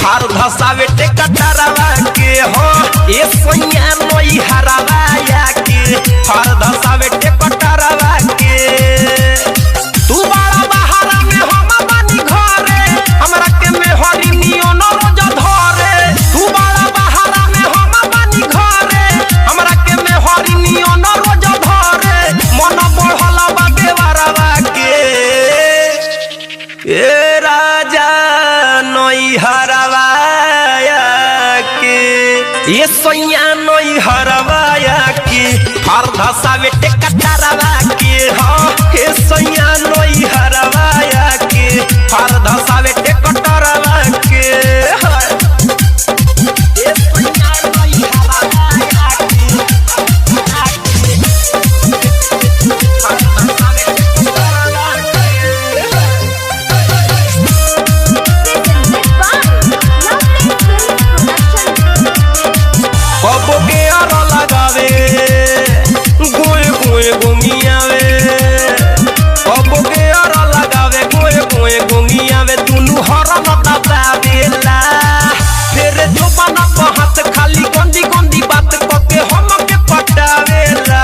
हर धसावे टेकटरवा के हो ए सोनिया नई हरवा या के हर धसावे टेकटरवा के तू बड़ा बहारा में हम बानी घरे हमरा के में हरी नियो न रोज धरे तू बड़ा बहारा में हम बानी घरे हमरा के में हरी नियो न रोज धरे मन बढ़ला बा देवरवा के ए राजा नई हरवा के ये सोनिया नई हरवा के हर धसावे टेकटरवा के हो ए सोनिया नई हरवा के हर धसावे टेकटरवा के ए सोनिया नई हरवा के हर धसावे टेकटरवा कबो के आर लगावे गोए गोए गोमियावे कबो के आर लगावे गोए गोए गोमियावे दुनु हरन दबावेला फिर जो बना हाथ खाली गंदी गंदी बात कके हम के पटावेला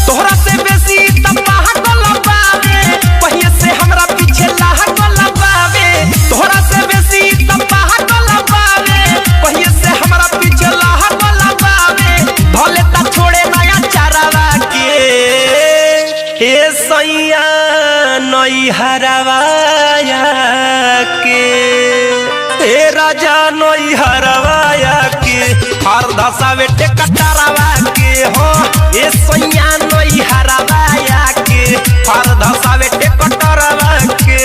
तोहरा से बेसी तपा गलबावे पहिए से हमरा पीछे लाह गलबावे तोहरा से बेसी तपा गलबावे पहिए से हमरा पीछे लाह गलबावे भले ता छोड़े नया चारावा के ए सैया नई हरवा के ए राजा नई हरवा के हर धसावे टेकटरवा के हो ए सैया नई हरवा के हर धसावे टेकटरवा के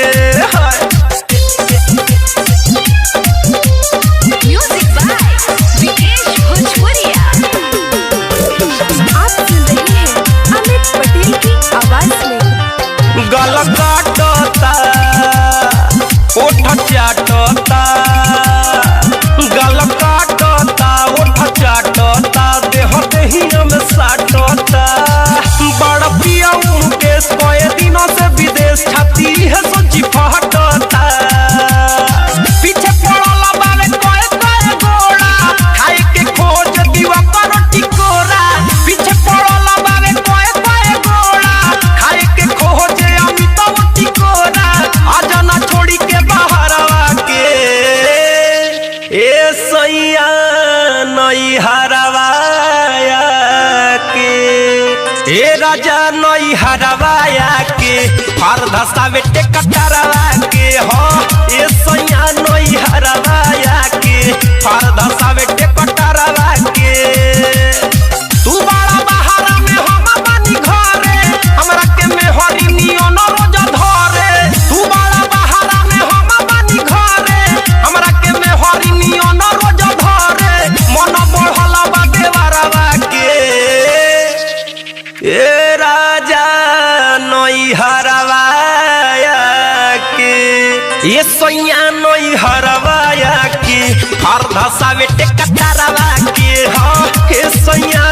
म्यूजिक बाय विकेश भोजपुरिया। आप सुन रहे हैं अमित पटेल की आवाज में। गल काटता ओठ चाटता गल काटता ओठ चाटता देह देहिया में साटता बड़ पिया मुकेश कए दिनों से विदेश छाती है सोची फटता पीछे पड़ल बावे कए कए गोड़ा खाए के खोज दीवा पर टिकोरा पीछे पड़ल बावे कए कए गोड़ा खाए के खोज अमित टिकोरा आज ना छोड़ी के बाहरवा के ए सैया नई हरवा के ए राजा नई हरवा के हर धसावे टेकटरवा के हो ए सैया नई हरवा के हर धसावे टेकटरवा के तू बड़ा बहारा में हम बानी घरे हमरा के में हरी नियो न रोज धरे तू बड़ा बहारा में हम बानी घरे हमरा के में हरी नियो न रोज धरे मन बढ़ला बा देवरवा के ए राजा नई हरवा के ये सोनिया नई हरवा के हर धसावे टेकटरवा के हो ए सोनिया